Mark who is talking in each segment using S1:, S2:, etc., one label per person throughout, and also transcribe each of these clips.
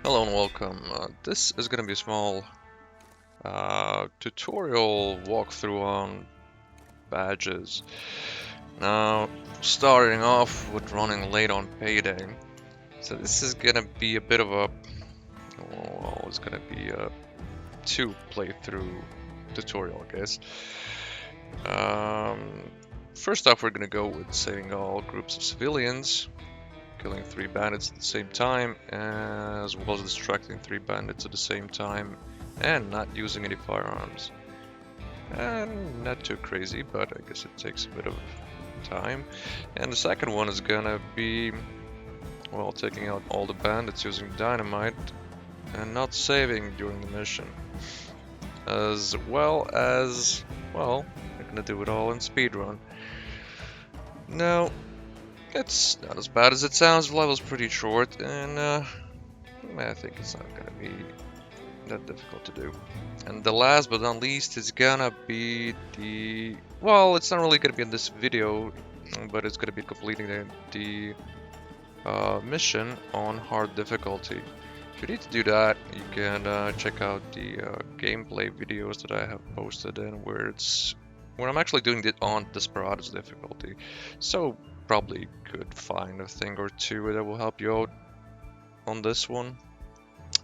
S1: Hello and welcome. This is going to be a small tutorial walkthrough on badges. Now, starting off with running late on Payday. So this is going to be a bit of a, well, it's going to be a 2 playthrough tutorial, I guess. First off, we're going to go with saving all groups of civilians, killing 3 bandits at the same time, as well as distracting 3 bandits at the same time, and not using any firearms. And not too crazy, but I guess it takes a bit of time. And the second one is gonna be, well, taking out all the bandits using dynamite and not saving during the mission. As well as, well, we're gonna do it all in speedrun. Now, it's not as bad as it sounds. The level's pretty short, and I think it's not gonna be that difficult to do. And the last but not least is gonna be the, well, it's not really gonna be in this video, but it's gonna be completing the mission on hard difficulty. If you need to do that, you can check out the gameplay videos that I have posted in where I'm actually doing it on Desperados difficulty. So probably could find a thing or two that will help you out on this one,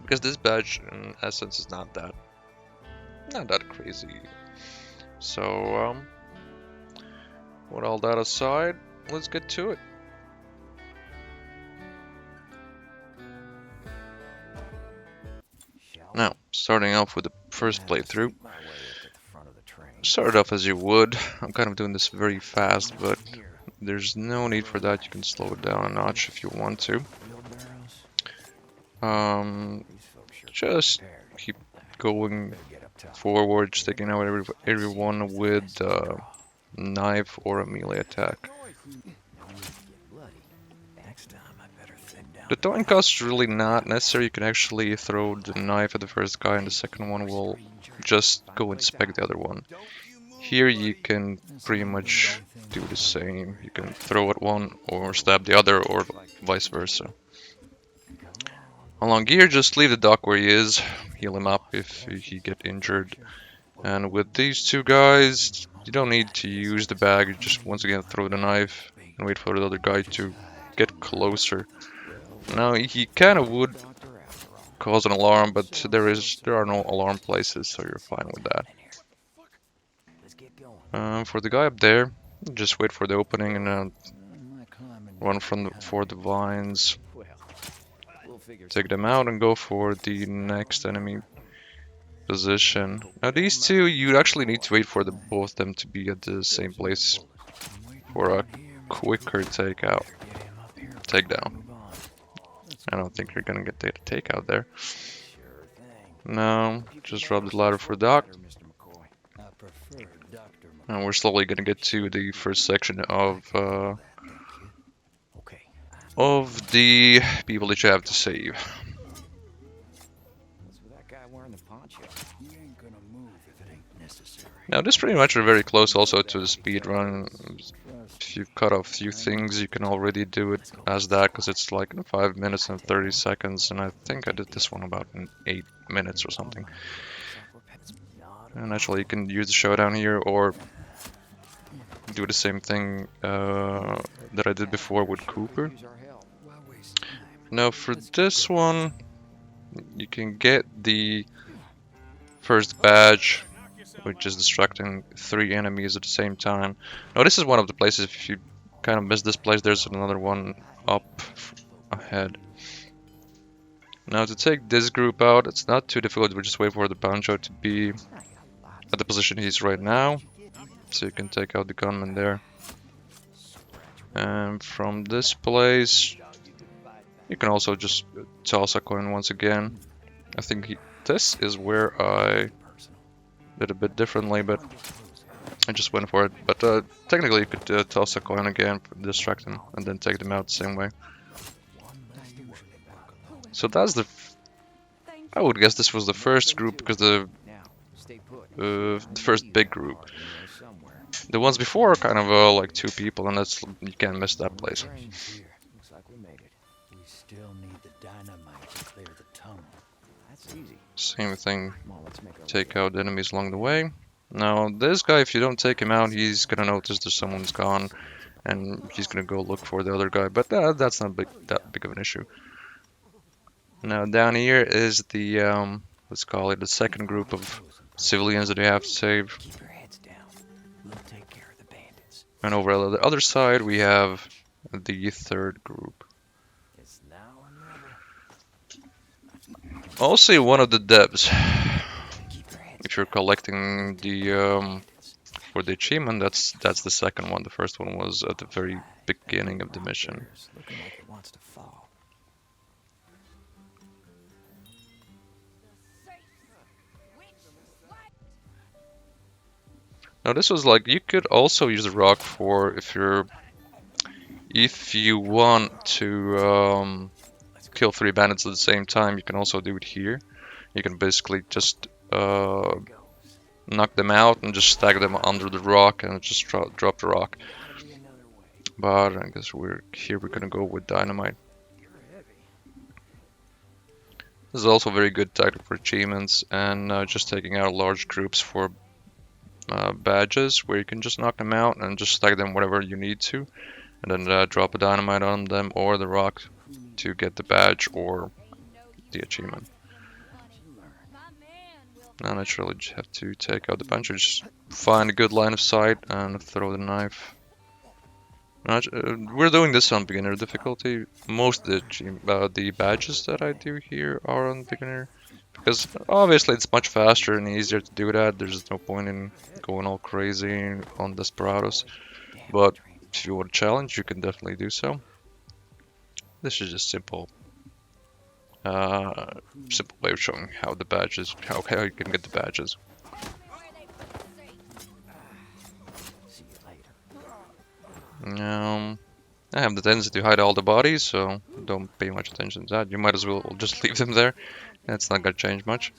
S1: because this badge in essence is not that crazy. So with all that aside, let's get to it. Now, starting off with the first playthrough. Start off as you would. I'm kind of doing this very fast, but there's no need for that. You can slow it down a notch if you want to. Just keep going forward, just taking out everyone with a knife or a melee attack. The throwing cost is really not necessary. You can actually throw the knife at the first guy, and the second one will just go inspect the other one. Here you can pretty much do the same. You can throw at one or stab the other, or vice versa. Along here, just leave the doc where he is, heal him up if he get injured. And with these two guys, you don't need to use the bag, you just once again throw the knife and wait for the other guy to get closer. Now he kind of would cause an alarm, but there are no alarm places, so you're fine with that. For the guy up there, just wait for the opening and run for the vines. Take them out and go for the next enemy position. Now these two, you actually need to wait for both of them to be at the same place for a quicker takedown. I don't think you're gonna get the takeout there. No, just drop the ladder for Doc. And we're slowly gonna get to the first section of the people that you have to save. Now this pretty much are very close also to the speedrun. If you cut off a few things, you can already do it as that, because it's like in 5 minutes and 30 seconds, and I think I did this one about in 8 minutes or something. And actually you can use the showdown here, or do the same thing that I did before with Cooper. Now for this one, you can get the first badge, which is distracting 3 enemies at the same time. Now this is one of the places, if you kind of miss this place, there's another one up ahead. Now to take this group out, it's not too difficult, we just wait for the banjo to be at the position he's right now, so you can take out the gunman there. And from this place, you can also just toss a coin once again. I think this is where I did a bit differently, but I just went for it. But technically you could toss a coin again, distract them, and then take them out the same way. So that's I would guess this was the first group, because the first big group. The ones before are kind of like 2 people, and you can't miss that place. Same thing, take out enemies along the way. Now this guy, if you don't take him out, he's gonna notice that someone's gone, and he's gonna go look for the other guy. But that's not that big of an issue. Now down here is the let's call it the second group of civilians that you have to save. And over on the other side we have the third group. Also one of the devs, if you're collecting the for the achievement, that's the second one. The first one was at the very beginning of the mission. Now this was like, you could also use the rock for if you want to kill 3 bandits at the same time. You can also do it here. You can basically just knock them out and just stack them under the rock and just drop the rock. But I guess we're gonna go with dynamite. This is also a very good tactic for achievements, and just taking out large groups for badges, where you can just knock them out and just stack them whatever you need to, and then drop a dynamite on them or the rock to get the badge or the achievement. Now naturally you have to take out the bunch, just find a good line of sight and throw the knife. We're doing this on beginner difficulty. Most of the badges that I do here are on beginner, because obviously it's much faster and easier to do that. There's no point in going all crazy on Desperados. But if you want a challenge, you can definitely do so. This is just simple way of showing how the badges, how you can get the badges. I have the tendency to hide all the bodies, so don't pay much attention to that. You might as well just leave them there. It's not gonna change much.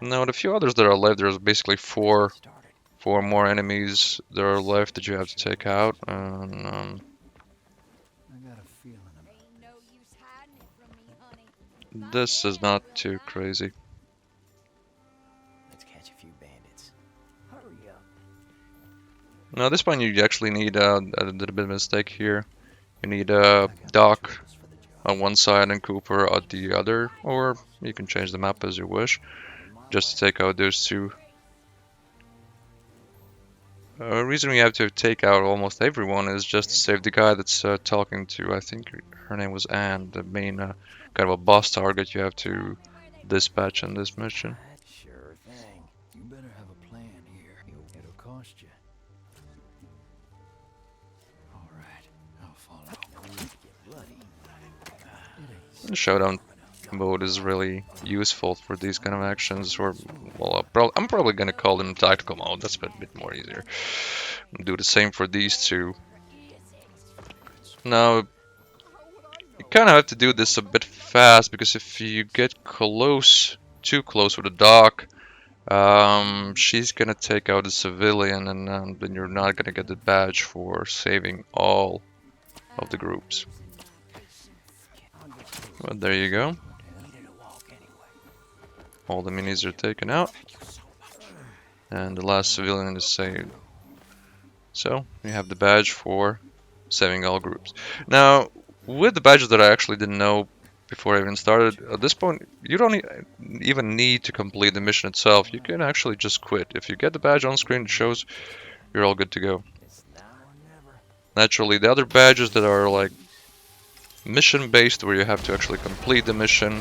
S1: Now the few others that are left, there's basically four more enemies that are left that you have to take out. And this is not too crazy. Now this point you actually need a little bit of a mistake here. You need Doc on one side and Cooper on the other, or you can change the map as you wish, just to take out those two. The reason we have to take out almost everyone is just to save the guy that's talking to, I think her name was Anne, the main kind of a boss target you have to dispatch in this mission.
S2: Sure thing. You better have a plan here. It'll cost you. All right, I'll follow.
S1: The showdown mode is really useful for these kind of actions, or well, I'm probably gonna call them tactical mode. That's a bit more easier. Do the same for these two. Now, you kind of have to do this a bit fast, because if you get too close with the Doc, she's gonna take out a civilian, and then you're not gonna get the badge for saving all of the groups. But there you go. All the minis are taken out, and the last civilian is saved. So you have the badge for saving all groups. Now, with the badges that I actually didn't know before I even started, at this point you don't even need to complete the mission itself. You can actually just quit. If you get the badge on screen, it shows you're all good to go. Naturally, the other badges that are like mission based, where you have to actually complete the mission,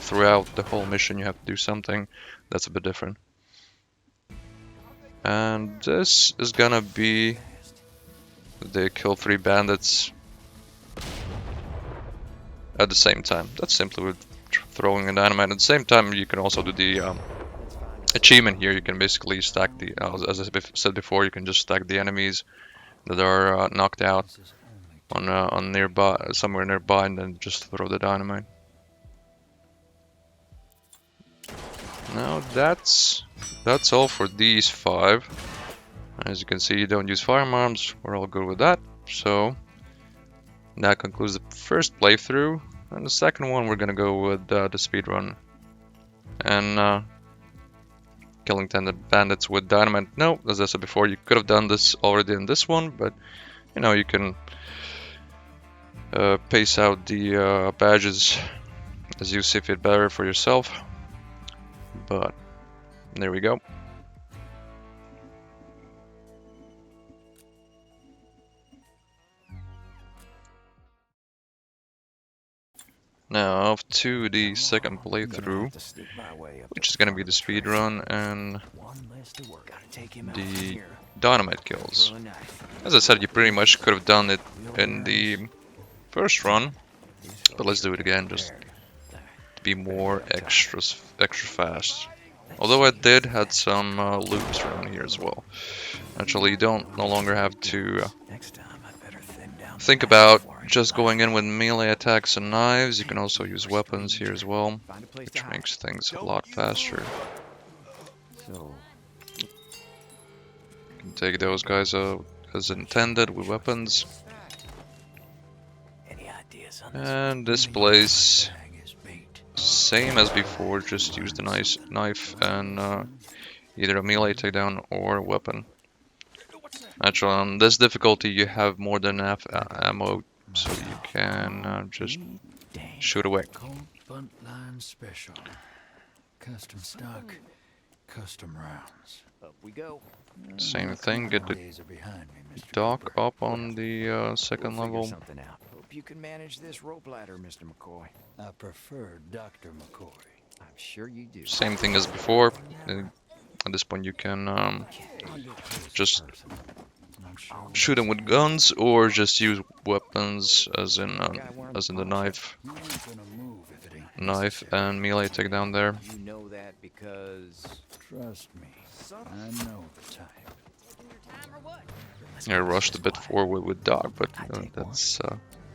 S1: throughout the whole mission you have to do something, that's a bit different. And this is gonna be the kill 3 bandits at the same time. That's simply with throwing a dynamite. At the same time, you can also do the achievement here. You can basically stack the, as I said before, you can just stack the enemies that are knocked out on nearby, somewhere nearby, and then just throw the dynamite. Now that's all for these 5. As you can see, you don't use firearms. We're all good with that. So that concludes the first playthrough, and the second one we're gonna go with the speedrun and killing 10 bandits with dynamite. No, as I said before, you could have done this already in this one, but you know, you can pace out the badges as you see fit better for yourself. But there we go. Now off to the second playthrough, which is gonna be the speedrun and the dynamite kills. As I said, you pretty much could have done it in the first run, but let's do it again just to be more extra fast. Although I did had some loops around here as well. Actually, you don't no longer have to think about just going in with melee attacks and knives. You can also use weapons here as well, which makes things a lot faster. You can take those guys out as intended with weapons. And this place, same as before, just use the knife and either a melee takedown or a weapon. Actually, on this difficulty you have more than enough ammo, so you can just shoot away.
S2: Special. Custom stock, custom rounds. Up we go.
S1: Same thing, get the dock up on the second level.
S3: Hope you can manage this rope ladder, Mr. McCoy.
S2: I prefer Dr. McCoy.
S3: I'm sure you do.
S1: Same thing as before. At this point you can just shoot them with guns or just use weapons as in the knife and melee takedown there.
S3: You know that because...
S2: Trust me, I know the type.
S1: I rushed a bit forward with dog, but that's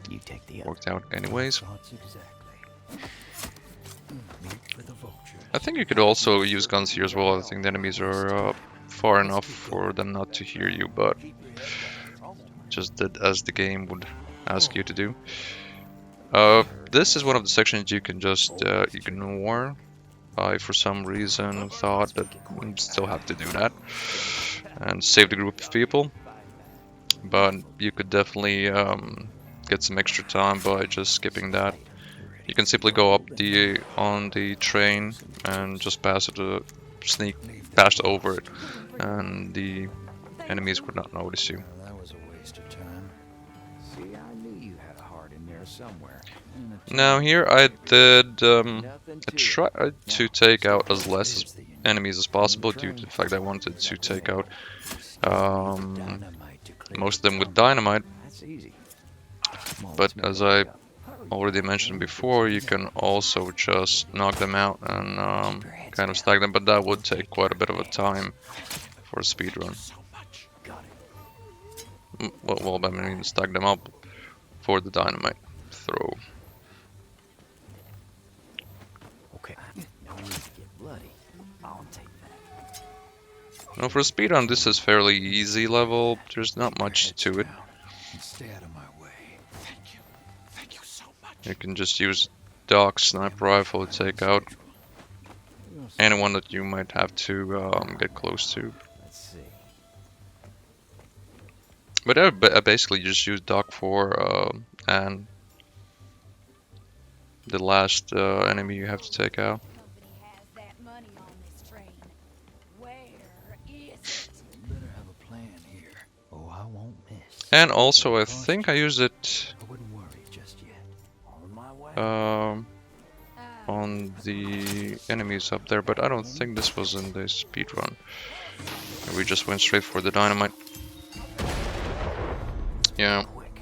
S3: you take the
S1: worked out anyways.
S2: Thoughts exactly. Meet with a vulture.
S1: I think you could also use guns here as well. I think the enemies are far enough for them not to hear you, but just did as the game would ask you to do. This is one of the sections you can just ignore. I, for some reason, thought that you still have to do that and save the group of people, but you could definitely get some extra time by just skipping that. You can simply go up on the train and just sneak past over it, and the enemies would not notice you.
S2: Well, that was a waste of time.
S3: See, I knew you had a heart in there somewhere.
S1: Now here I did try to take out as less enemies as possible due to the fact I wanted to take out most of them with dynamite.
S3: That's easy.
S1: But as I already mentioned before, you can also just knock them out and kind of stack them, but that would take quite a bit of a time for a speedrun. Well, I mean, stack them up for the dynamite throw.
S3: Okay. No need to get bloody. I'll take that.
S1: Now for a speedrun, this is fairly easy level. There's not much to it.
S2: Stay out of my way. Thank you so much.
S1: You can just use Doc sniper rifle to take out anyone that you might have to get close to.
S3: Let's see.
S1: But I basically just use Doc for and the last enemy you have to take out.
S4: Nobody has that money on this train. Where is it?
S2: Better have a plan here.
S3: Oh, I won't miss.
S1: And also, I think I used it
S2: I wouldn't worry just yet.
S3: On my way.
S1: on the enemies up there, but I don't think this was in the speedrun. We just went straight for the dynamite. Yeah.
S3: Quick.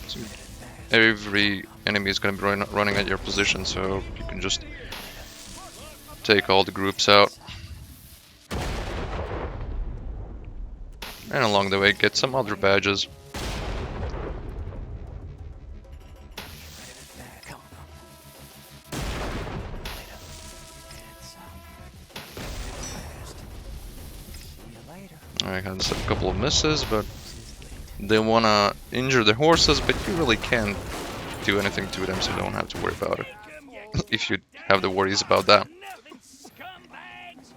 S3: See you later.
S1: Every enemy is going to be running at your position, so you can just take all the groups out. And along the way, get some other badges. I had a couple of misses, but they wanna injure the horses, but you really can't do anything to them, so don't have to worry about it. If you have the worries about that.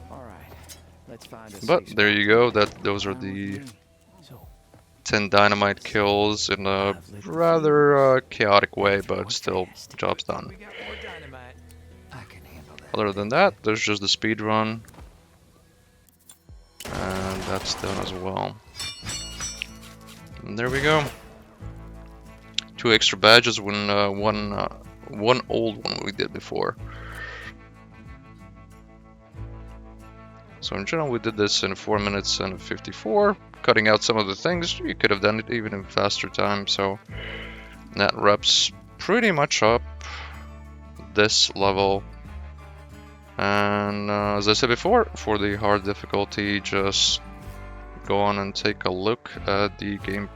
S3: All right, let's find a
S1: But
S3: safe
S1: there you go. Those are
S3: spot.
S1: the
S3: So,
S1: 10 dynamite kills in a rather chaotic way, but still, job's done.
S3: we got more dynamite. I can handle that.
S1: Other than that, there's just the speed run, and that's done as well. And there we go. 2 extra badges when one old one we did before. So in general, we did this in 4 minutes and 54, cutting out some of the things. You could have done it even in faster time. So that wraps pretty much up this level. And as I said before, for the hard difficulty, just go on and take a look at the game.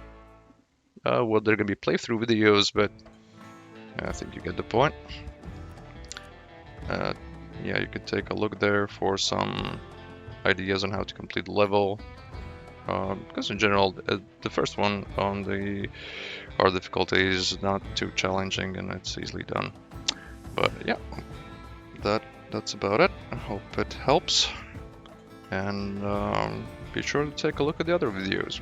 S1: Well, they're gonna be playthrough videos, but I think you get the point. Yeah, you could take a look there for some ideas on how to complete the level. Because in general, the first one on the hard difficulty is not too challenging and it's easily done. But yeah, that's about it. I hope it helps. And be sure to take a look at the other videos.